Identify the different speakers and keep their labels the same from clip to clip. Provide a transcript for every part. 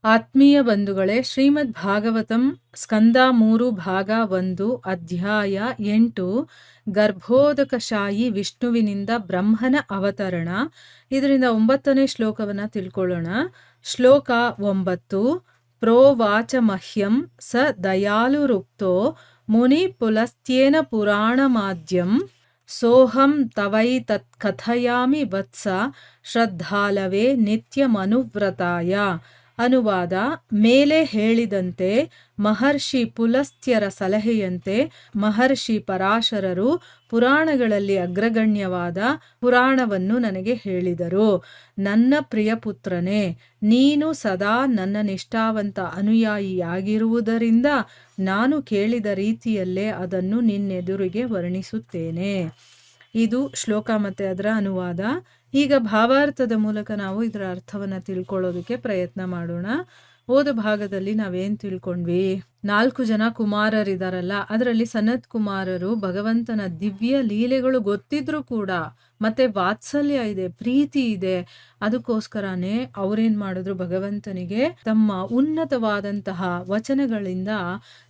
Speaker 1: ಆತ್ಮೀಯ ಬಂಧುಗಳೇ, ಶ್ರೀಮದ್ ಭಾಗವತಂ ಸ್ಕಂದ 3 ಭಾಗ 1 ಅಧ್ಯಾಯ 8 ಗರ್ಭೋದಕಶಾಯಿ ವಿಷ್ಣುವಿನಿಂದ ಬ್ರಹ್ಮನ ಅವತರಣ. ಇದರಿಂದ 9ನೇ ಶ್ಲೋಕವನ್ನ ತಿಳ್ಕೊಳ್ಳೋಣ. ಶ್ಲೋಕ 9. ಪ್ರೋವಾಚ ಮಹ್ಯಂ ಸ ದಯಾಲುರುಕ್ತೋ ಮುನಿ ಪುಲಸ್ತ್ಯೇನ ಪುರಾಣಮಾದ್ಯಂ ಸೋಹಂ ತವೈತತ್ ಕಥಯಾಮಿ ವತ್ಸ ಶ್ರದ್ಧಾಲವೇ ನಿತ್ಯಮನುವ್ರತಾಯ. ಅನುವಾದ: ಮೇಲೆ ಹೇಳಿದಂತೆ ಮಹರ್ಷಿ ಪುಲಸ್ತ್ಯರ ಸಲಹೆಯಂತೆ ಮಹರ್ಷಿ ಪರಾಶರರು ಪುರಾಣಗಳಲ್ಲಿ ಅಗ್ರಗಣ್ಯವಾದ ಪುರಾಣವನ್ನು ನನಗೆ ಹೇಳಿದರು. ನನ್ನ ಪ್ರಿಯಪುತ್ರನೇ, ನೀನು ಸದಾ ನನ್ನ ನಿಷ್ಠಾವಂತ ಅನುಯಾಯಿಯಾಗಿರುವುದರಿಂದ ನಾನು ಕೇಳಿದ ರೀತಿಯಲ್ಲೇ ಅದನ್ನು ನಿನ್ನೆದುರಿಗೆ ವರ್ಣಿಸುತ್ತೇನೆ. ಇದು ಶ್ಲೋಕ ಮತ್ತೆ ಅದರ ಅನುವಾದ. ಈಗ ಭಾವಾರ್ಥದ ಮೂಲಕ ನಾವು ಇದರ ಅರ್ಥವನ್ನ ತಿಳ್ಕೊಳ್ಳೋದಕ್ಕೆ ಪ್ರಯತ್ನ ಮಾಡೋಣ. ಹೋದ ಭಾಗದಲ್ಲಿ ನಾವೇನ್ ತಿಳ್ಕೊಂಡ್ವಿ? 4 ಜನ ಕುಮಾರರಿದಾರಲ್ಲ, ಅದರಲ್ಲಿ ಸನತ್ ಕುಮಾರರು ಭಗವಂತನ ದಿವ್ಯ ಲೀಲೆಗಳು ಗೊತ್ತಿದ್ರು ಕೂಡ ಮತ್ತೆ ವಾತ್ಸಲ್ಯ ಇದೆ, ಪ್ರೀತಿ ಇದೆ, ಅದಕ್ಕೋಸ್ಕರನೇ ಅವ್ರೇನ್ ಮಾಡಿದ್ರು, ಭಗವಂತನಿಗೆ ತಮ್ಮ ಉನ್ನತವಾದಂತಹ ವಚನಗಳಿಂದ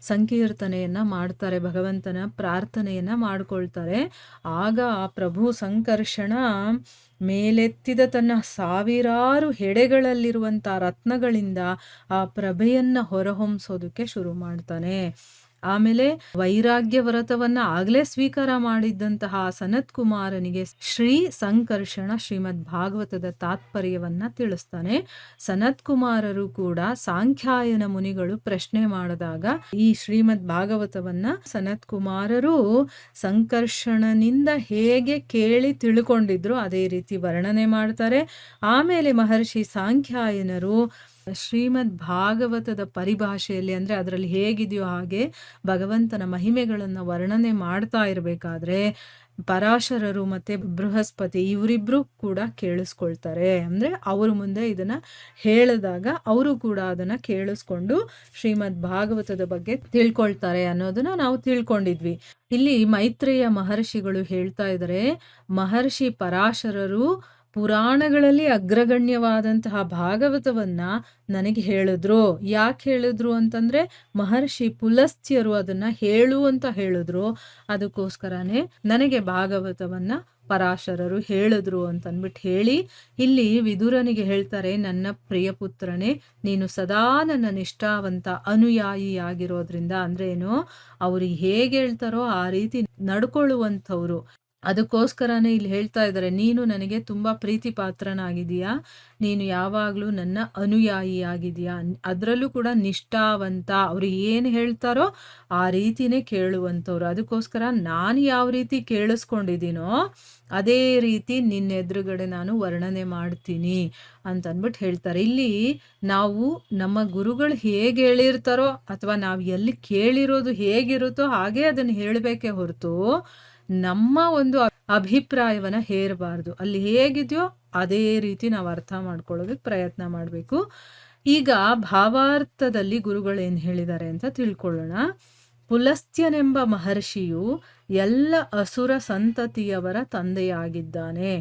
Speaker 1: ಸಂಕೀರ್ತನೆಯನ್ನ ಮಾಡ್ತಾರೆ, ಭಗವಂತನ ಪ್ರಾರ್ಥನೆಯನ್ನ ಮಾಡ್ಕೊಳ್ತಾರೆ. ಆಗ ಆ ಪ್ರಭು ಸಂಕರ್ಷಣ ಮೇಲೆತ್ತಿದ ತನ್ನ ಸಾವಿರಾರು ಹೆಡೆಗಳಲ್ಲಿರುವಂತ ರತ್ನಗಳಿಂದ ಆ ಪ್ರಭೆಯನ್ನ ಹೊರಹೊಮ್ಸೋದಕ್ಕೆ ಶುರು ಮಾಡ್ತಾನೆ. ಆಮೇಲೆ ವೈರಾಗ್ಯ ವ್ರತವನ್ನ ಆಗ್ಲೇ ಸ್ವೀಕಾರ ಮಾಡಿದ್ದಂತಹ ಸನತ್ ಕುಮಾರನಿಗೆ ಶ್ರೀ ಸಂಕರ್ಷಣ ಶ್ರೀಮದ್ ಭಾಗವತದ ತಾತ್ಪರ್ಯವನ್ನ ತಿಳಿಸ್ತಾನೆ. ಸನತ್ ಕುಮಾರರು ಕೂಡ ಸಾಂಖ್ಯಾಯನ ಮುನಿಗಳು ಪ್ರಶ್ನೆ ಮಾಡಿದಾಗ ಈ ಶ್ರೀಮದ್ ಭಾಗವತವನ್ನ ಸನತ್ ಕುಮಾರರು ಸಂಕರ್ಷಣನಿಂದ ಹೇಗೆ ಕೇಳಿ ತಿಳ್ಕೊಂಡಿದ್ರು ಅದೇ ರೀತಿ ವರ್ಣನೆ ಮಾಡ್ತಾರೆ. ಆಮೇಲೆ ಮಹರ್ಷಿ ಸಾಂಖ್ಯಾಯನರು ಶ್ರೀಮದ್ ಭಾಗವತದ ಪರಿಭಾಷೆಯಲ್ಲಿ, ಅಂದ್ರೆ ಅದರಲ್ಲಿ ಹೇಗಿದೆಯೋ ಹಾಗೆ ಭಗವಂತನ ಮಹಿಮೆಗಳನ್ನ ವರ್ಣನೆ ಮಾಡ್ತಾ ಇರಬೇಕಾದ್ರೆ ಪರಾಶರರು ಮತ್ತೆ ಬೃಹಸ್ಪತಿ ಇವರಿಬ್ರು ಕೂಡ ಕೇಳಿಸ್ಕೊಳ್ತಾರೆ. ಅಂದ್ರೆ ಅವ್ರ ಮುಂದೆ ಇದನ್ನ ಹೇಳಿದಾಗ ಅವರು ಕೂಡ ಅದನ್ನ ಕೇಳಿಸ್ಕೊಂಡು ಶ್ರೀಮದ್ ಭಾಗವತದ ಬಗ್ಗೆ ತಿಳ್ಕೊಳ್ತಾರೆ ಅನ್ನೋದನ್ನ ನಾವು ತಿಳ್ಕೊಂಡಿದ್ವಿ. ಇಲ್ಲಿ ಮೈತ್ರೇಯ ಮಹರ್ಷಿಗಳು ಹೇಳ್ತಾ ಇದ್ದಾರೆ, ಮಹರ್ಷಿ ಪರಾಶರರು ಪುರಾಣಗಳಲ್ಲಿ ಅಗ್ರಗಣ್ಯವಾದಂತಹ ಭಾಗವತವನ್ನ ನನಗೆ ಹೇಳಿದ್ರು. ಯಾಕೆ ಹೇಳಿದ್ರು ಅಂತಂದ್ರೆ ಮಹರ್ಷಿ ಪುಲಸ್ತ್ಯರು ಅದನ್ನ ಹೇಳು ಅಂತ ಹೇಳಿದ್ರು, ಅದಕ್ಕೋಸ್ಕರನೇ ನನಗೆ ಭಾಗವತವನ್ನ ಪರಾಶರರು ಹೇಳಿದ್ರು ಅಂತನ್ಬಿಟ್ಟು ಹೇಳಿ ಇಲ್ಲಿ ವಿದುರನಿಗೆ ಹೇಳ್ತಾರೆ, ನನ್ನ ಪ್ರಿಯಪುತ್ರನೇ, ನೀನು ಸದಾ ನನ್ನ ನಿಷ್ಠಾವಂತ ಅನುಯಾಯಿಯಾಗಿರೋದ್ರಿಂದ, ಅಂದ್ರೆ ಏನು, ಅವ್ರಿಗೆ ಹೇಗೆ ಹೇಳ್ತಾರೋ ಆ ರೀತಿ ನಡ್ಕೊಳ್ಳುವಂಥವ್ರು. ಅದಕ್ಕೋಸ್ಕರನೇ ಇಲ್ಲಿ ಹೇಳ್ತಾ ಇದ್ದಾರೆ, ನೀನು ನನಗೆ ತುಂಬಾ ಪ್ರೀತಿ ಪಾತ್ರನಾಗಿದೀಯಾ, ನೀನು ಯಾವಾಗ್ಲೂ ನನ್ನ ಅನುಯಾಯಿಯಾಗಿದೀಯಾ, ಅದರಲ್ಲೂ ಕೂಡ ನಿಷ್ಠಾವಂತ, ಅವ್ರು ಏನು ಹೇಳ್ತಾರೋ ಆ ರೀತಿನೇ ಕೇಳುವಂಥವ್ರು. ಅದಕ್ಕೋಸ್ಕರ ನಾನು ಯಾವ ರೀತಿ ಕೇಳಿಸ್ಕೊಂಡಿದ್ದೀನೋ ಅದೇ ರೀತಿ ನಿನ್ನೆದುರುಗಡೆ ನಾನು ವರ್ಣನೆ ಮಾಡ್ತೀನಿ ಅಂತನ್ಬಿಟ್ಟು ಹೇಳ್ತಾರೆ. ಇಲ್ಲಿ ನಾವು ನಮ್ಮ ಗುರುಗಳು ಹೇಗೆ ಹೇಳಿರ್ತಾರೋ ಅಥವಾ ನಾವು ಎಲ್ಲಿ ಕೇಳಿರೋದು ಹೇಗಿರುತ್ತೋ ಹಾಗೆ ಅದನ್ನು ಹೇಳಬೇಕೇ ಹೊರತು ನಮ್ಮ ಒಂದು ಅಭಿಪ್ರಾಯವನ್ನ ಹೇರಬಾರ್ದು. ಅಲ್ಲಿ ಹೇಗಿದೆಯೋ ಅದೇ ರೀತಿ ನಾವು ಅರ್ಥ ಮಾಡ್ಕೊಳ್ಳೋದಕ್ಕೆ ಪ್ರಯತ್ನ ಮಾಡಬೇಕು. ಈಗ ಭಾವಾರ್ಥದಲ್ಲಿ ಗುರುಗಳು ಏನು ಹೇಳಿದ್ದಾರೆ ಅಂತ ತಿಳ್ಕೊಳ್ಳೋಣ. ಪುಲಸ್ತ್ಯನೆಂಬ ಮಹರ್ಷಿಯು ಎಲ್ಲ ಅಸುರ ಸಂತತಿಯವರ ತಂದೆಯಾಗಿದ್ದಾನೆ.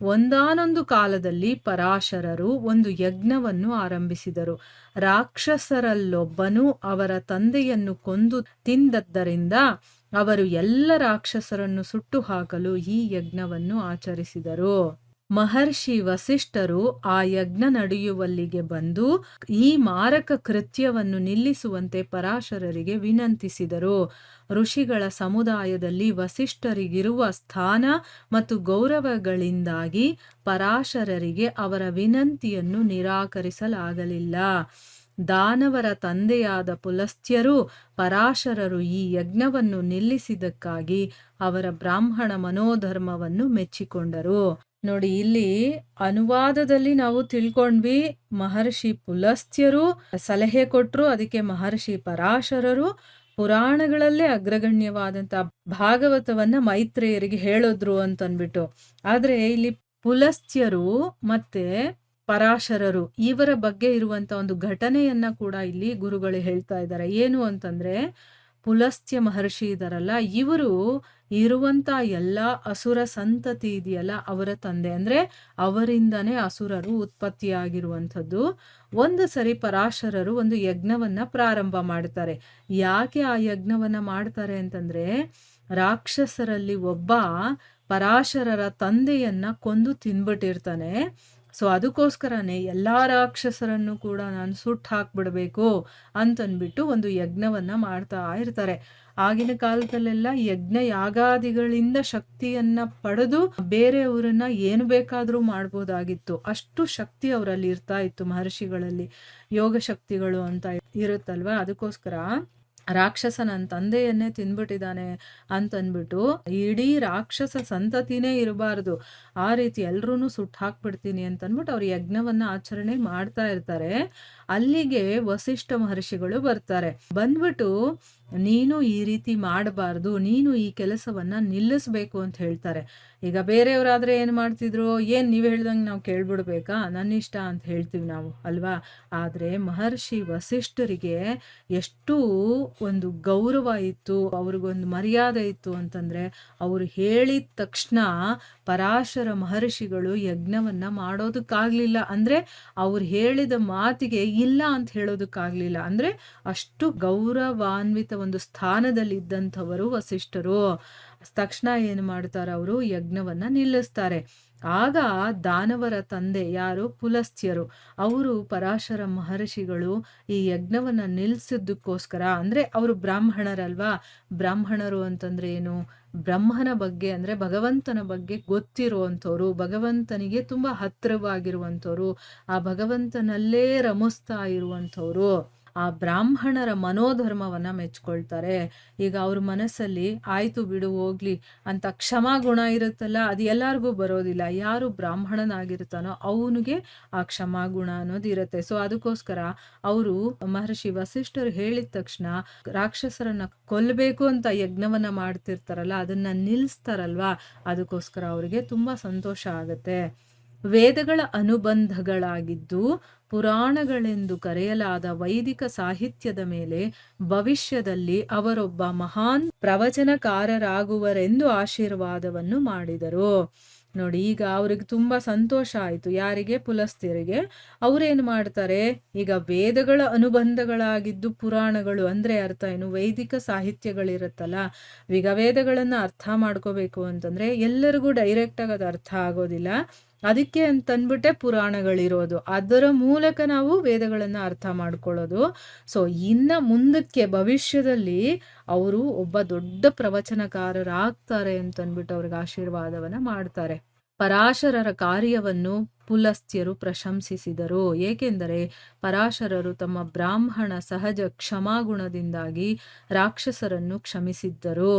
Speaker 1: ಒಂದಾನೊಂದು ಕಾಲದಲ್ಲಿ ಪರಾಶರರು ಒಂದು ಯಜ್ಞವನ್ನು ಆರಂಭಿಸಿದರು. ರಾಕ್ಷಸರಲ್ಲೊಬ್ಬನು ಅವರ ತಂದೆಯನ್ನು ಕೊಂದು ತಿಂದದ್ದರಿಂದ ಅವರು ಎಲ್ಲ ರಾಕ್ಷಸರನ್ನು ಸುಟ್ಟು ಹಾಕಲು ಈ ಯಜ್ಞವನ್ನು ಆಚರಿಸಿದರು. ಮಹರ್ಷಿ ವಸಿಷ್ಠರು ಆ ಯಜ್ಞ ನಡೆಯುವಲ್ಲಿಗೆ ಬಂದು ಈ ಮಾರಕ ಕೃತ್ಯವನ್ನು ನಿಲ್ಲಿಸುವಂತೆ ಪರಾಶರರಿಗೆ ವಿನಂತಿಸಿದರು. ಋಷಿಗಳ ಸಮುದಾಯದಲ್ಲಿ ವಸಿಷ್ಠರಿಗಿರುವ ಸ್ಥಾನ ಮತ್ತು ಗೌರವಗಳಿಂದಾಗಿ ಪರಾಶರರಿಗೆ ಅವರ ವಿನಂತಿಯನ್ನು ನಿರಾಕರಿಸಲಾಗಲಿಲ್ಲ. ದಾನವರ ತಂದೆಯಾದ ಪುಲಸ್ತ್ಯರು ಪರಾಶರರು ಈ ಯಜ್ಞವನ್ನು ನಿಲ್ಲಿಸಿದ್ದಕ್ಕಾಗಿ ಅವರ ಬ್ರಾಹ್ಮಣ ಮನೋಧರ್ಮವನ್ನು ಮೆಚ್ಚಿಕೊಂಡರು. ನೋಡಿ, ಇಲ್ಲಿ ಅನುವಾದದಲ್ಲಿ ನಾವು ತಿಳ್ಕೊಂಡ್ವಿ, ಮಹರ್ಷಿ ಪುಲಸ್ತ್ಯರು ಸಲಹೆ ಕೊಟ್ರು, ಅದಕ್ಕೆ ಮಹರ್ಷಿ ಪರಾಶರರು ಪುರಾಣಗಳಲ್ಲೇ ಅಗ್ರಗಣ್ಯವಾದಂತ ಭಾಗವತವನ್ನ ಮೈತ್ರೇಯರಿಗೆ ಹೇಳಿದ್ರು ಅಂತನ್ಬಿಟ್ಟು. ಆದ್ರೆ ಇಲ್ಲಿ ಪುಲಸ್ತ್ಯರು ಮತ್ತೆ ಪರಾಶರರು ಇವರ ಬಗ್ಗೆ ಇರುವಂತ ಒಂದು ಘಟನೆಯನ್ನ ಕೂಡ ಇಲ್ಲಿ ಗುರುಗಳು ಹೇಳ್ತಾ ಇದ್ದಾರೆ. ಏನು ಅಂತಂದ್ರೆ, ಪುಲಸ್ತ್ಯ ಮಹರ್ಷಿ ಇದಾರಲ್ಲ, ಇವರು ಇರುವಂತ ಎಲ್ಲಾ ಅಸುರ ಸಂತತಿ ಇದೆಯಲ್ಲ ಅವರ ತಂದೆ. ಅಂದ್ರೆ ಅವರಿಂದನೇ ಅಸುರರು ಉತ್ಪತ್ತಿಯಾಗಿರುವಂಥದ್ದು. ಒಂದು ಸರಿ ಪರಾಶರರು ಒಂದು ಯಜ್ಞವನ್ನ ಪ್ರಾರಂಭ ಮಾಡ್ತಾರೆ. ಯಾಕೆ ಆ ಯಜ್ಞವನ್ನ ಮಾಡ್ತಾರೆ ಅಂತಂದ್ರೆ, ರಾಕ್ಷಸರಲ್ಲಿ ಒಬ್ಬ ಪರಾಶರರ ತಂದೆಯನ್ನ ಕೊಂದು ತಿನ್ಬಿಟ್ಟಿರ್ತಾನೆ. ಸೊ ಅದಕ್ಕೋಸ್ಕರನೇ ಎಲ್ಲಾ ರಾಕ್ಷಸರನ್ನು ಕೂಡ ನಾನು ಸುಟ್ಟು ಹಾಕ್ಬಿಡ್ಬೇಕು ಅಂತನ್ಬಿಟ್ಟು ಒಂದು ಯಜ್ಞವನ್ನ ಮಾಡ್ತಾ ಇರ್ತಾರೆ. ಆಗಿನ ಕಾಲದಲ್ಲೆಲ್ಲ ಯಜ್ಞ ಯಾಗಾದಿಗಳಿಂದ ಶಕ್ತಿಯನ್ನ ಪಡೆದು ಬೇರೆಯವರನ್ನ ಏನು ಬೇಕಾದ್ರೂ ಮಾಡ್ಬೋದಾಗಿತ್ತು. ಅಷ್ಟು ಶಕ್ತಿ ಅವರಲ್ಲಿ ಇರ್ತಾ ಇತ್ತು. ಮಹರ್ಷಿಗಳಲ್ಲಿ ಯೋಗ ಶಕ್ತಿಗಳು ಅಂತ ಇರುತ್ತಲ್ವಾ, ಅದಕ್ಕೋಸ್ಕರ ರಾಕ್ಷಸ ನನ್ನ ತಂದೆಯನ್ನೇ ತಿಂದ್ಬಿಟ್ಟಿದ್ದಾನೆ ಅಂತನ್ಬಿಟ್ಟು ಇಡೀ ರಾಕ್ಷಸ ಸಂತತಿನೇ ಇರಬಾರ್ದು, ಆ ರೀತಿ ಎಲ್ರೂ ಸುಟ್ಟು ಹಾಕ್ಬಿಡ್ತೀನಿ ಅಂತನ್ಬಿಟ್ಟು ಅವ್ರು ಯಜ್ಞವನ್ನ ಆಚರಣೆ ಮಾಡ್ತಾ ಇರ್ತಾರೆ. ಅಲ್ಲಿಗೆ ವಸಿಷ್ಠ ಮಹರ್ಷಿಗಳು ಬರ್ತಾರೆ. ಬಂದ್ಬಿಟ್ಟು ನೀನು ಈ ರೀತಿ ಮಾಡಬಾರ್ದು, ನೀನು ಈ ಕೆಲಸವನ್ನ ನಿಲ್ಲಿಸ್ಬೇಕು ಅಂತ ಹೇಳ್ತಾರೆ. ಈಗ ಬೇರೆಯವರಾದ್ರೆ ಏನ್ ಮಾಡ್ತಿದ್ರು, ಏನ್ ನೀವ್ ಹೇಳ್ದಂಗೆ ನಾವು ಕೇಳ್ಬಿಡ್ಬೇಕಾ, ನನ್ನ ಇಷ್ಟ ಅಂತ ಹೇಳ್ತೀವಿ ನಾವು ಅಲ್ವಾ. ಆದ್ರೆ ಮಹರ್ಷಿ ವಸಿಷ್ಠರಿಗೆ ಎಷ್ಟು ಒಂದು ಗೌರವ ಇತ್ತು, ಅವ್ರಿಗೊಂದು ಮರ್ಯಾದೆ ಇತ್ತು ಅಂತಂದ್ರೆ, ಅವ್ರು ಹೇಳಿದ ತಕ್ಷಣ ಪರಾಶರ ಮಹರ್ಷಿಗಳು ಯಜ್ಞವನ್ನ ಮಾಡೋದಕ್ಕಾಗ್ಲಿಲ್ಲ. ಅಂದ್ರೆ ಅವ್ರು ಹೇಳಿದ ಮಾತಿಗೆ ಇಲ್ಲ ಅಂತ ಹೇಳೋದಕ್ಕಾಗ್ಲಿಲ್ಲ. ಅಂದ್ರೆ ಅಷ್ಟು ಗೌರವಾನ್ವಿತ ಒಂದು ಸ್ಥಾನದಲ್ಲಿ ಇದ್ದಂಥವರು ವಸಿಷ್ಠರು. ತಕ್ಷಣ ಏನು ಮಾಡ್ತಾರೆ, ಅವರು ಯಜ್ಞವನ್ನ ನಿಲ್ಲಿಸ್ತಾರೆ. ಆಗ ದಾನವರ ತಂದೆ ಯಾರು, ಪುಲಸ್ತ್ಯರು, ಅವರು ಪರಾಶರ ಮಹರ್ಷಿಗಳು ಈ ಯಜ್ಞವನ್ನ ನಿಲ್ಸಿದ್ದಕ್ಕೋಸ್ಕರ, ಅಂದ್ರೆ ಅವರು ಬ್ರಾಹ್ಮಣರಲ್ವಾ. ಬ್ರಾಹ್ಮಣರು ಅಂತಂದ್ರೆ ಏನು, ಬ್ರಹ್ಮನ ಬಗ್ಗೆ ಅಂದ್ರೆ ಭಗವಂತನ ಬಗ್ಗೆ ಗೊತ್ತಿರುವಂಥವ್ರು, ಭಗವಂತನಿಗೆ ತುಂಬಾ ಹತ್ತಿರವಾಗಿರುವಂಥವ್ರು, ಆ ಭಗವಂತನಲ್ಲೇ ರಮಿಸ್ತಾ ಇರುವಂಥವ್ರು. ಆ ಬ್ರಾಹ್ಮಣರ ಮನೋಧರ್ಮವನ್ನ ಮೆಚ್ಕೊಳ್ತಾರೆ. ಈಗ ಅವ್ರ ಮನಸ್ಸಲ್ಲಿ ಆಯ್ತು ಬಿಡು ಹೋಗ್ಲಿ ಅಂತ ಕ್ಷಮಾಗುಣ ಇರುತ್ತಲ್ಲ, ಅದು ಎಲ್ಲರಿಗೂ ಬರೋದಿಲ್ಲ. ಯಾರು ಬ್ರಾಹ್ಮಣನಾಗಿರ್ತಾನೋ ಅವನಿಗೆ ಆ ಕ್ಷಮಾಗುಣ ಅನ್ನೋದು ಇರುತ್ತೆ. ಸೊ ಅದಕ್ಕೋಸ್ಕರ ಅವರು ಮಹರ್ಷಿ ವಸಿಷ್ಠರು ಹೇಳಿದ ತಕ್ಷಣ ರಾಕ್ಷಸರನ್ನ ಕೊಲ್ಲಬೇಕು ಅಂತ ಯಜ್ಞವನ್ನ ಮಾಡ್ತಿರ್ತಾರಲ್ಲ, ಅದನ್ನ ನಿಲ್ಲಿಸ್ತಾರಲ್ವಾ, ಅದಕ್ಕೋಸ್ಕರ ಅವರಿಗೆ ತುಂಬಾ ಸಂತೋಷ ಆಗತ್ತೆ. ವೇದಗಳ ಅನುಬಂಧಗಳಾಗಿದ್ದು ಪುರಾಣಗಳೆಂದು ಕರೆಯಲಾದ ವೈದಿಕ ಸಾಹಿತ್ಯದ ಮೇಲೆ ಭವಿಷ್ಯದಲ್ಲಿ ಅವರೊಬ್ಬ ಮಹಾನ್ ಪ್ರವಚನಕಾರರಾಗುವರೆಂದು ಆಶೀರ್ವಾದವನ್ನು ಮಾಡಿದರು. ನೋಡಿ, ಈಗ ಅವ್ರಿಗೆ ತುಂಬಾ ಸಂತೋಷ ಆಯ್ತು. ಯಾರಿಗೆ, ಪುಲಸ್ತ್ಯರಿಗೆ. ಅವ್ರೇನು ಮಾಡ್ತಾರೆ, ಈಗ ವೇದಗಳ ಅನುಬಂಧಗಳಾಗಿದ್ದು ಪುರಾಣಗಳು ಅಂದ್ರೆ ಅರ್ಥ ಏನು, ವೈದಿಕ ಸಾಹಿತ್ಯಗಳಿರುತ್ತಲ್ಲ, ಈಗ ವೇದಗಳನ್ನ ಅರ್ಥ ಮಾಡ್ಕೋಬೇಕು ಅಂತಂದ್ರೆ ಎಲ್ಲರಿಗೂ ಡೈರೆಕ್ಟ್ ಆಗಿ ಅದು ಅರ್ಥ ಆಗೋದಿಲ್ಲ. ಅದಕ್ಕೆ ಅಂತನ್ಬಿಟ್ಟೆ ಪುರಾಣಗಳಿರೋದು, ಅದರ ಮೂಲಕ ನಾವು ವೇದಗಳನ್ನ ಅರ್ಥ ಮಾಡ್ಕೊಳ್ಳೋದು. ಸೊ ಇನ್ನ ಮುಂದಕ್ಕೆ ಭವಿಷ್ಯದಲ್ಲಿ ಅವರು ಒಬ್ಬ ದೊಡ್ಡ ಪ್ರವಚನಕಾರರಾಗ್ತಾರೆ ಅಂತನ್ಬಿಟ್ಟು ಅವ್ರಿಗೆ ಆಶೀರ್ವಾದವನ್ನ ಮಾಡ್ತಾರೆ. ಪರಾಶರರ ಕಾರ್ಯವನ್ನು ಪುಲಸ್ತ್ಯರು ಪ್ರಶಂಸಿಸಿದರು. ಏಕೆಂದರೆ ಪರಾಶರರು ತಮ್ಮ ಬ್ರಾಹ್ಮಣ ಸಹಜ ಕ್ಷಮಾಗುಣದಿಂದಾಗಿ ರಾಕ್ಷಸರನ್ನು ಕ್ಷಮಿಸಿದ್ದರು.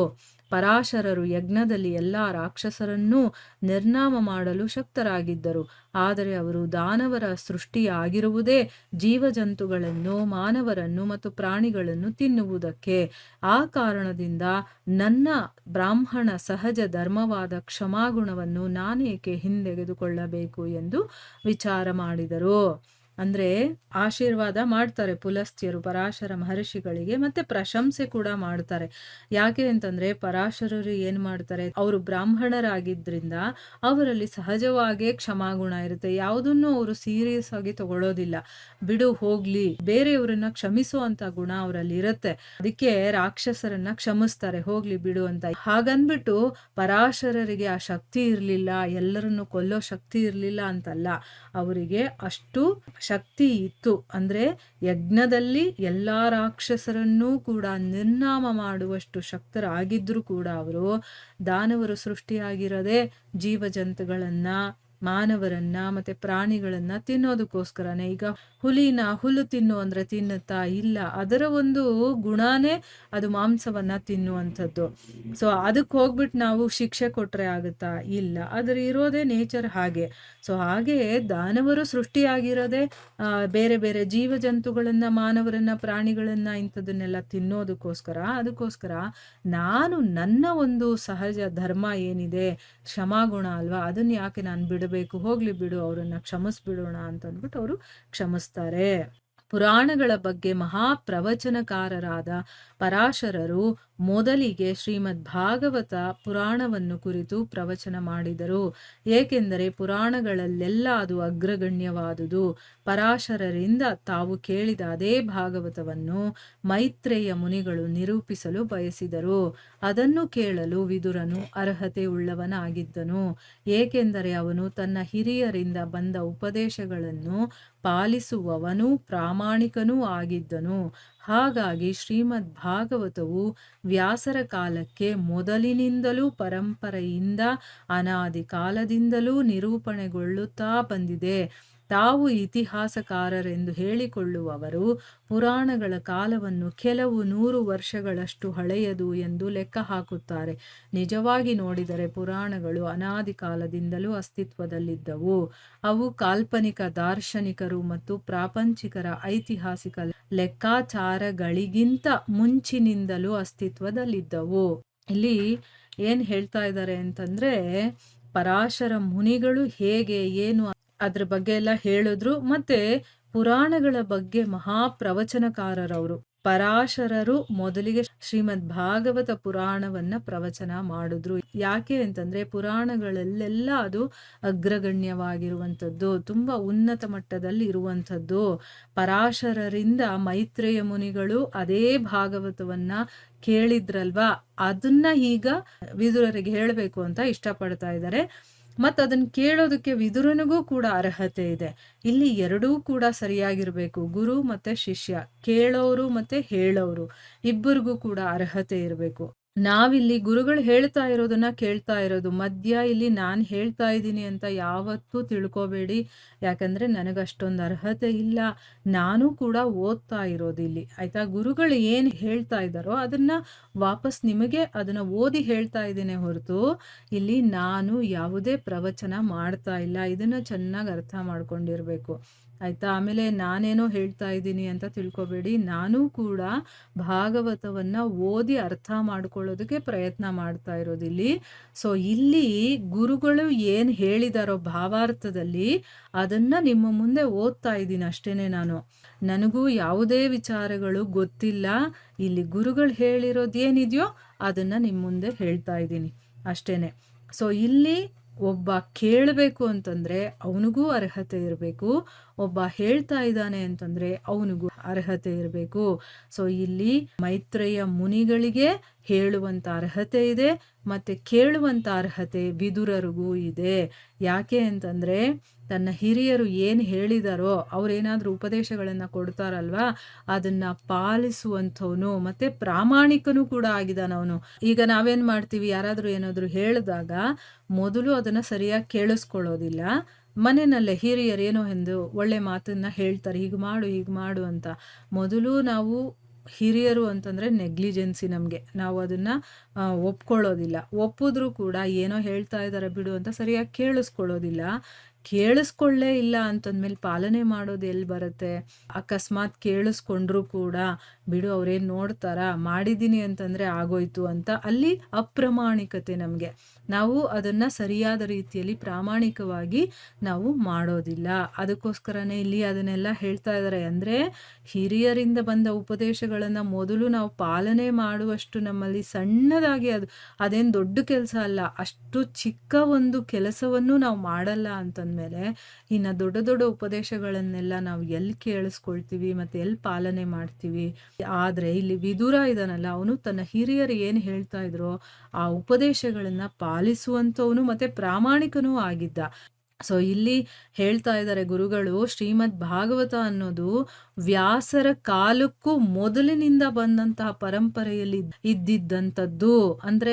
Speaker 1: ಪರಾಶರರು ಯಜ್ಞದಲ್ಲಿ ಎಲ್ಲಾ ರಾಕ್ಷಸರನ್ನೂ ನಿರ್ನಾಮ ಮಾಡಲು ಶಕ್ತರಾಗಿದ್ದರು. ಆದರೆ ಅವರು ದಾನವರ ಸೃಷ್ಟಿಯಾಗಿರುವುದೇ ಜೀವಜಂತುಗಳನ್ನು, ಮಾನವರನ್ನು ಮತ್ತು ಪ್ರಾಣಿಗಳನ್ನು ತಿನ್ನುವುದಕ್ಕೆ. ಆ ಕಾರಣದಿಂದ ನನ್ನ ಬ್ರಾಹ್ಮಣ ಸಹಜ ಧರ್ಮವಾದ ಕ್ಷಮಾಗುಣವನ್ನು ನಾನೇಕೆ ಹಿಂದೆಗೆದುಕೊಳ್ಳಬೇಕು ಎಂದು ವಿಚಾರ ಮಾಡಿದರು. ಅಂದ್ರೆ ಆಶೀರ್ವಾದ ಮಾಡ್ತಾರೆ ಪುಲಸ್ತ್ಯರು ಪರಾಶರ ಮಹರ್ಷಿಗಳಿಗೆ, ಮತ್ತೆ ಪ್ರಶಂಸೆ ಕೂಡ ಮಾಡ್ತಾರೆ. ಯಾಕೆ ಅಂತಂದ್ರೆ ಪರಾಶರರು ಏನ್ ಮಾಡ್ತಾರೆ, ಅವರು ಬ್ರಾಹ್ಮಣರಾಗಿದ್ರಿಂದ ಅವರಲ್ಲಿ ಸಹಜವಾಗೇ ಕ್ಷಮಾಗುಣ ಇರುತ್ತೆ. ಯಾವುದನ್ನು ಅವರು ಸೀರಿಯಸ್ ಆಗಿ ತಗೊಳ್ಳೋದಿಲ್ಲ. ಬಿಡು ಹೋಗ್ಲಿ, ಬೇರೆಯವರನ್ನ ಕ್ಷಮಿಸುವಂತ ಗುಣ ಅವರಲ್ಲಿ ಇರುತ್ತೆ. ಅದಕ್ಕೆ ರಾಕ್ಷಸರನ್ನ ಕ್ಷಮಿಸ್ತಾರೆ, ಹೋಗ್ಲಿ ಬಿಡು ಅಂತ. ಹಾಗನ್ಬಿಟ್ಟು ಪರಾಶರರಿಗೆ ಆ ಶಕ್ತಿ ಇರ್ಲಿಲ್ಲ, ಎಲ್ಲರನ್ನು ಕೊಲ್ಲೋ ಶಕ್ತಿ ಇರ್ಲಿಲ್ಲ ಅಂತಲ್ಲ, ಅವರಿಗೆ ಅಷ್ಟು ಶಕ್ತಿ ಇತ್ತು. ಅಂದ್ರೆ ಯಜ್ಞದಲ್ಲಿ ಎಲ್ಲಾ ರಾಕ್ಷಸರನ್ನೂ ಕೂಡ ನಿರ್ನಾಮ ಮಾಡುವಷ್ಟು ಶಕ್ತರಾಗಿದ್ರು ಕೂಡ ಅವರು ದಾನವರು ಸೃಷ್ಟಿಯಾಗಿರೋದೇ ಜೀವಜಂತುಗಳನ್ನ, ಮಾನವರನ್ನ ಮತ್ತೆ ಪ್ರಾಣಿಗಳನ್ನ ತಿನ್ನೋದಕ್ಕೋಸ್ಕರನೇ. ಈಗ ಹುಲ್ಲು ತಿನ್ನು ಅಂದ್ರೆ ತಿನ್ನುತ್ತಾ ಇಲ್ಲ, ಅದರ ಒಂದು ಗುಣನೇ ಅದು ಮಾಂಸವನ್ನ ತಿನ್ನುವಂಥದ್ದು. ಸೊ ಅದಕ್ಕೆ ಹೋಗ್ಬಿಟ್ಟು ನಾವು ಶಿಕ್ಷೆ ಕೊಟ್ರೆ ಆಗುತ್ತಾ, ಇಲ್ಲ, ಅದ್ರ ಇರೋದೇ ನೇಚರ್ ಹಾಗೆ. ಸೊ ಹಾಗೆ ದಾನವರು ಸೃಷ್ಟಿಯಾಗಿರೋದೇ ಬೇರೆ ಬೇರೆ ಜೀವಜಂತುಗಳನ್ನ, ಮಾನವರನ್ನ, ಪ್ರಾಣಿಗಳನ್ನ ಇಂಥದನ್ನೆಲ್ಲ ತಿನ್ನೋದಕ್ಕೋಸ್ಕರ. ಅದಕ್ಕೋಸ್ಕರ ನಾನು ನನ್ನ ಒಂದು ಸಹಜ ಧರ್ಮ ಏನಿದೆ, ಕ್ಷಮಾಗುಣ ಅಲ್ವಾ, ಅದನ್ನ ಯಾಕೆ ನಾನು ಬಿಡಬೇಕು, ಹೋಗ್ಲಿ ಬಿಡು, ಅವರನ್ನ ಕ್ಷಮಿಸ್ಬಿಡೋಣ ಅಂತ ಅಂದ್ಬಿಟ್ಟು ಅವರು ಕ್ಷಮಿಸ್ತಾರೆ. ಪುರಾಣಗಳ ಬಗ್ಗೆ ಮಹಾಪ್ರವಚನಕಾರರಾದ ಪರಾಶರರು ಮೊದಲಿಗೆ ಶ್ರೀಮದ್ ಭಾಗವತ ಪುರಾಣವನ್ನು ಕುರಿತು ಪ್ರವಚನ ಮಾಡಿದರು. ಏಕೆಂದರೆ ಪುರಾಣಗಳಲ್ಲೆಲ್ಲ ಅದು ಅಗ್ರಗಣ್ಯವಾದುದು. ಪರಾಶರರಿಂದ ತಾವು ಕೇಳಿದ ಅದೇ ಭಾಗವತವನ್ನು ಮೈತ್ರೇಯ ಮುನಿಗಳು ನಿರೂಪಿಸಲು ಬಯಸಿದರು. ಅದನ್ನು ಕೇಳಲು ವಿದುರನು ಅರ್ಹತೆ ಉಳ್ಳವನಾಗಿದ್ದನು. ಏಕೆಂದರೆ ಅವನು ತನ್ನ ಹಿರಿಯರಿಂದ ಬಂದ ಉಪದೇಶಗಳನ್ನು ಪಾಲಿಸುವವನೂ ಪ್ರಾಮಾಣಿಕನೂ ಆಗಿದ್ದನು. ಹಾಗಾಗಿ ಶ್ರೀಮದ್ ಭಾಗವತವು ವ್ಯಾಸರ ಕಾಲಕ್ಕೆ ಮೊದಲಿನಿಂದಲೂ ಪರಂಪರೆಯಿಂದ ಅನಾದಿ ಕಾಲದಿಂದಲೂ ನಿರೂಪಣೆಗೊಳ್ಳುತ್ತಾ ಬಂದಿದೆ. ತಾವು ಇತಿಹಾಸಕಾರರೆಂದು ಹೇಳಿಕೊಳ್ಳುವವರು ಪುರಾಣಗಳ ಕಾಲವನ್ನು ಕೆಲವು 100 ವರ್ಷಗಳಷ್ಟು ಹಳೆಯದು ಎಂದು ಲೆಕ್ಕ ಹಾಕುತ್ತಾರೆ. ನಿಜವಾಗಿ ನೋಡಿದರೆ ಪುರಾಣಗಳು ಅನಾದಿ ಕಾಲದಿಂದಲೂ ಅಸ್ತಿತ್ವದಲ್ಲಿದ್ದವು. ಅವು ಕಾಲ್ಪನಿಕ ದಾರ್ಶನಿಕರು ಮತ್ತು ಪ್ರಾಪಂಚಿಕರ ಐತಿಹಾಸಿಕ ಲೆಕ್ಕಾಚಾರಗಳಿಗಿಂತ ಮುಂಚಿನಿಂದಲೂ ಅಸ್ತಿತ್ವದಲ್ಲಿದ್ದವು. ಇಲ್ಲಿ ಏನ್ ಹೇಳ್ತಾ ಇದ್ದಾರೆ ಅಂತಂದ್ರೆ, ಪರಾಶರ ಮುನಿಗಳು ಹೇಗೆ ಏನು ಅದ್ರ ಬಗ್ಗೆ ಎಲ್ಲ ಹೇಳಿದ್ರು. ಮತ್ತೆ ಪುರಾಣಗಳ ಬಗ್ಗೆ ಮಹಾಪ್ರವಚನಕಾರರವರು. ಪರಾಶರರು ಮೊದಲಿಗೆ ಶ್ರೀಮದ್ ಭಾಗವತ ಪುರಾಣವನ್ನ ಪ್ರವಚನ ಮಾಡಿದ್ರು. ಯಾಕೆ ಅಂತಂದ್ರೆ ಪುರಾಣಗಳಲ್ಲೆಲ್ಲ ಅದು ಅಗ್ರಗಣ್ಯವಾಗಿರುವಂಥದ್ದು, ತುಂಬಾ ಉನ್ನತ ಮಟ್ಟದಲ್ಲಿ ಇರುವಂಥದ್ದು. ಪರಾಶರರಿಂದ ಮೈತ್ರೇಯ ಮುನಿಗಳು ಅದೇ ಭಾಗವತವನ್ನ ಕೇಳಿದ್ರಲ್ವಾ, ಅದನ್ನ ಈಗ ವಿದುರರಿಗೆ ಹೇಳಬೇಕು ಅಂತ ಇಷ್ಟಪಡ್ತಾ ಇದ್ದಾರೆ. ಮತ್ತು ಅದನ್ನು ಕೇಳೋದಕ್ಕೆ ವಿದುರನಿಗೂ ಕೂಡ ಅರ್ಹತೆ ಇದೆ. ಇಲ್ಲಿ ಎರಡೂ ಕೂಡ ಸರಿಯಾಗಿರ್ಬೇಕು. ಗುರು ಮತ್ತೆ ಶಿಷ್ಯ, ಕೇಳೋರು ಮತ್ತೆ ಹೇಳೋರು ಇಬ್ಬರಿಗೂ ಕೂಡ ಅರ್ಹತೆ ಇರಬೇಕು. ನಾವಿಲ್ಲಿ ಗುರುಗಳು ಹೇಳ್ತಾ ಇರೋದನ್ನ ಕೇಳ್ತಾ ಇರೋದು. ಮಧ್ಯ ಇಲ್ಲಿ ನಾನು ಹೇಳ್ತಾ ಇದ್ದೀನಿ ಅಂತ ಯಾವತ್ತೂ ತಿಳ್ಕೊಬೇಡಿ. ಯಾಕಂದ್ರೆ ನನಗಷ್ಟೊಂದು ಅರ್ಹತೆ ಇಲ್ಲ. ನಾನು ಕೂಡ ಓದ್ತಾ ಇರೋದಿಲ್ಲಿ, ಆಯ್ತಾ. ಗುರುಗಳು ಏನು ಹೇಳ್ತಾ ಇದ್ದಾರೋ ಅದನ್ನ ವಾಪಸ್ ನಿಮಗೆ ಅದನ್ನ ಓದಿ ಹೇಳ್ತಾ ಇದ್ದೇನೆ ಹೊರತು ಇಲ್ಲಿ ನಾನು ಯಾವುದೇ ಪ್ರವಚನ ಮಾಡ್ತಾ ಇಲ್ಲ. ಇದನ್ನ ಚೆನ್ನಾಗಿ ಅರ್ಥ ಮಾಡ್ಕೊಂಡಿರ್ಬೇಕು, ಆಯ್ತಾ. ಆಮೇಲೆ ನಾನೇನೋ ಹೇಳ್ತಾ ಇದ್ದೀನಿ ಅಂತ ತಿಳ್ಕೊಬೇಡಿ. ನಾನು ಕೂಡ ಭಾಗವತವನ್ನ ಓದಿ ಅರ್ಥ ಮಾಡ್ಕೊಳ್ಳೋದಕ್ಕೆ ಪ್ರಯತ್ನ ಮಾಡ್ತಾ ಇರೋದಿಲ್ಲಿ. ಸೊ ಇಲ್ಲಿ ಗುರುಗಳು ಏನ್ ಹೇಳಿದಾರೋ ಭಾವಾರ್ಥದಲ್ಲಿ ಅದನ್ನ ನಿಮ್ಮ ಮುಂದೆ ಓದ್ತಾ ಇದ್ದೀನಿ ಅಷ್ಟೇನೆ. ನನಗೂ ಯಾವುದೇ ವಿಚಾರಗಳು ಗೊತ್ತಿಲ್ಲ. ಇಲ್ಲಿ ಗುರುಗಳು ಹೇಳಿರೋದು ಏನಿದೆಯೋ ಅದನ್ನ ನಿಮ್ಮ ಮುಂದೆ ಹೇಳ್ತಾ ಇದ್ದೀನಿ ಅಷ್ಟೇನೆ. ಸೊ ಇಲ್ಲಿ ಒಬ್ಬ ಕೇಳಬೇಕು ಅಂತಂದ್ರೆ ಅವನಿಗೂ ಅರ್ಹತೆ ಇರಬೇಕು, ಒಬ್ಬ ಹೇಳ್ತಾ ಇದ್ದಾನೆ ಅಂತಂದ್ರೆ ಅವನಿಗೂ ಅರ್ಹತೆ ಇರಬೇಕು. ಸೊ ಇಲ್ಲಿ ಮೈತ್ರೇಯ ಮುನಿಗಳಿಗೆ ಹೇಳುವಂತ ಅರ್ಹತೆ ಇದೆ, ಮತ್ತೆ ಕೇಳುವಂತ ಅರ್ಹತೆ ವಿದುರರಿಗೂ ಇದೆ. ಯಾಕೆ ಅಂತಂದ್ರೆ ತನ್ನ ಹಿರಿಯರು ಏನು ಹೇಳಿದಾರೋ ಅವ್ರೇನಾದ್ರೂ ಉಪದೇಶಗಳನ್ನ ಕೊಡ್ತಾರಲ್ವಾ, ಅದನ್ನ ಪಾಲಿಸುವಂಥವನು ಮತ್ತೆ ಪ್ರಾಮಾಣಿಕನೂ ಕೂಡ ಆಗಿದಾನವನು. ಈಗ ನಾವೇನ್ ಮಾಡ್ತೀವಿ, ಯಾರಾದ್ರೂ ಏನಾದ್ರು ಹೇಳಿದಾಗ ಮೊದಲು ಅದನ್ನ ಸರಿಯಾಗಿ ಕೇಳಿಸ್ಕೊಳ್ಳೋದಿಲ್ಲ. ಮನೆಯಲ್ಲೇ ಹಿರಿಯರು ಏನೋ ಎಂದು ಒಳ್ಳೆ ಮಾತನ್ನ ಹೇಳ್ತಾರೆ, ಹೀಗೆ ಮಾಡು ಅಂತ. ಮೊದಲು ನಾವು ಹಿರಿಯರು ಅಂತಂದ್ರೆ ನೆಗ್ಲಿಜೆನ್ಸಿ ನಮಗೆ, ನಾವು ಅದನ್ನ ಒಪ್ಕೊಳ್ಳೋದಿಲ್ಲ. ಒಪ್ಪಿದ್ರೂ ಕೂಡ ಏನೋ ಹೇಳ್ತಾ ಇದ್ದಾರೆ ಬಿಡು ಅಂತ ಸರಿಯಾಗಿ ಕೇಳಿಸ್ಕೊಳ್ಳೋದಿಲ್ಲ. ಕೇಳಿಸ್ಕೊಳ್ಳೇ ಇಲ್ಲ ಅಂತಂದ್ಮೇಲೆ ಪಾಲನೆ ಮಾಡೋದು ಎಲ್ಲಿ ಬರುತ್ತೆ. ಅಕಸ್ಮಾತ್ ಕೇಳಿಸ್ಕೊಂಡ್ರು ಕೂಡ ಬಿಡು ಅವ್ರೇನು ನೋಡ್ತಾರ, ಮಾಡಿದ್ದೀನಿ ಅಂತಂದ್ರೆ ಆಗೋಯ್ತು ಅಂತ ಅಲ್ಲಿ ಅಪ್ರಾಮಾಣಿಕತೆ ನಮಗೆ. ನಾವು ಅದನ್ನ ಸರಿಯಾದ ರೀತಿಯಲ್ಲಿ ಪ್ರಾಮಾಣಿಕವಾಗಿ ನಾವು ಮಾಡೋದಿಲ್ಲ. ಅದಕ್ಕೋಸ್ಕರನೇ ಇಲ್ಲಿ ಅದನ್ನೆಲ್ಲ ಹೇಳ್ತಾ ಇದ್ದಾರೆ. ಅಂದ್ರೆ ಹಿರಿಯರಿಂದ ಬಂದ ಉಪದೇಶಗಳನ್ನ ಮೊದಲು ನಾವು ಪಾಲನೆ ಮಾಡುವಷ್ಟು ನಮ್ಮಲ್ಲಿ ಸಣ್ಣದಾಗಿ ಅದೇನು ದೊಡ್ಡ ಕೆಲಸ ಅಲ್ಲ, ಅಷ್ಟು ಚಿಕ್ಕ ಒಂದು ಕೆಲಸವನ್ನು ನಾವು ಮಾಡಲ್ಲ ಅಂತಂದ್ಮೇಲೆ ಇನ್ನು ದೊಡ್ಡ ದೊಡ್ಡ ಉಪದೇಶಗಳನ್ನೆಲ್ಲ ನಾವು ಎಲ್ಲಿ ಕೇಳಿಸ್ಕೊಳ್ತೀವಿ ಮತ್ತೆ ಎಲ್ಲಿ ಪಾಲನೆ ಮಾಡ್ತೀವಿ. ಆದ್ರೆ ಇಲ್ಲಿ ವಿದುರ ಇದಾನಲ್ಲ, ಅವನು ತನ್ನ ಹಿರಿಯರು ಏನು ಹೇಳ್ತಾ ಇದ್ರೋ ಆ ಉಪದೇಶಗಳನ್ನ ಪಾಲಿಸುವಂಥವನು ಮತ್ತೆ ಪ್ರಾಮಾಣಿಕನೂ ಆಗಿದ್ದ. ಸೊ ಇಲ್ಲಿ ಹೇಳ್ತಾ ಇದ್ದಾರೆ ಗುರುಗಳು, ಶ್ರೀಮದ್ ಭಾಗವತ ಅನ್ನೋದು ವ್ಯಾಸರ ಕಾಲಕ್ಕೂ ಮೊದಲಿನಿಂದ ಬಂದಂತಹ ಪರಂಪರೆಯಲ್ಲಿ ಇದ್ದಿದ್ದಂಥದ್ದು. ಅಂದ್ರೆ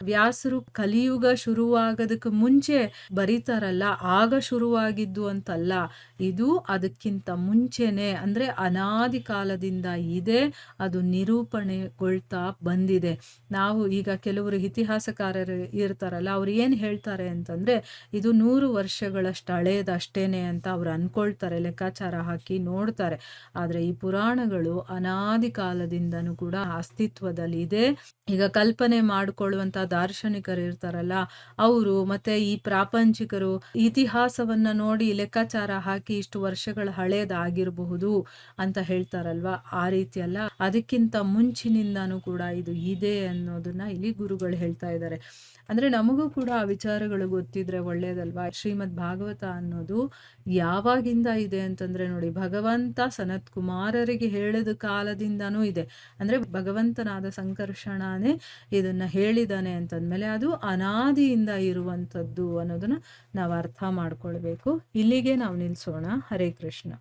Speaker 1: ವ್ಯಾಸರು ಕಲಿಯುಗ ಶುರುವಾಗೋದಕ್ಕೆ ಮುಂಚೆ ಬರೀತಾರಲ್ಲ, ಆಗ ಶುರುವಾಗಿದ್ದು ಅಂತಲ್ಲ. ಇದು ಅದಕ್ಕಿಂತ ಮುಂಚೆನೆ, ಅಂದ್ರೆ ಅನಾದಿ ಕಾಲದಿಂದ ಇದೆ, ಅದು ನಿರೂಪಣೆಗೊಳ್ತಾ ಬಂದಿದೆ. ನಾವು ಈಗ ಕೆಲವರು ಇತಿಹಾಸಕಾರರು ಇರ್ತಾರಲ್ಲ, ಅವ್ರು ಏನ್ ಹೇಳ್ತಾರೆ ಅಂತಂದ್ರೆ ಇದು 100 ವರ್ಷಗಳಷ್ಟು ಹಳೇದಷ್ಟೇನೆ ಅಂತ ಅವ್ರು ಅನ್ಕೊಳ್ತಾರೆ, ಲೆಕ್ಕಾಚಾರ ಹಾಕಿ ನೋಡ್ತಾರೆ. ಆದರೆ ಈ ಪುರಾಣಗಳು ಅನಾದಿ ಕಾಲದಿಂದನೂ ಕೂಡ ಅಸ್ತಿತ್ವದಲ್ಲಿದೆ. ಈಗ ಕಲ್ಪನೆ ಮಾಡಿಕೊಳ್ಳುವಂಥ ದಾರ್ಶನಿಕರು ಇರ್ತಾರಲ್ಲ, ಅವರು ಮತ್ತೆ ಈ ಪ್ರಾಪಂಚಿಕರು ಇತಿಹಾಸವನ್ನ ನೋಡಿ ಲೆಕ್ಕಾಚಾರ ಹಾಕಿ ಇಷ್ಟು ವರ್ಷಗಳ ಹಳೇದಾಗಿರಬಹುದು ಅಂತ ಹೇಳ್ತಾರಲ್ವಾ, ಆ ರೀತಿ ಅಲ್ಲ, ಅದಕ್ಕಿಂತ ಮುಂಚಿನಿಂದಾನೂ ಕೂಡ ಇದು ಇದೆ ಅನ್ನೋದನ್ನ ಇಲ್ಲಿ ಗುರುಗಳು ಹೇಳ್ತಾ ಇದ್ದಾರೆ. ಅಂದ್ರೆ ನಮಗೂ ಕೂಡ ಆ ವಿಚಾರಗಳು ಗೊತ್ತಿದ್ರೆ ಒಳ್ಳೇದಲ್ವಾ. ಶ್ರೀಮದ್ ಭಾಗವತ ಅನ್ನೋದು ಯಾವಾಗಿಂದ ಇದೆ ಅಂತಂದ್ರೆ ನೋಡಿ, ಭಗವಂತ ಸನತ್ ಕುಮಾರರಿಗೆ ಹೇಳಿದ ಕಾಲದಿಂದನೂ ಇದೆ. ಅಂದ್ರೆ ಭಗವಂತನಾದ ಸಂಕರ್ಷಣನೇ ಇದನ್ನ ಹೇಳಿದಾನೆ ಅಂತಂದ್ಮೇಲೆ ಅದು ಅನಾದಿಯಿಂದ ಇರುವಂಥದ್ದು ಅನ್ನೋದನ್ನ ನಾವು ಅರ್ಥ ಮಾಡ್ಕೊಳ್ಬೇಕು. ಇಲ್ಲಿಗೆ ನಾವು ನಿಲ್ಸೋಣ. ಹರೇ ಕೃಷ್ಣ.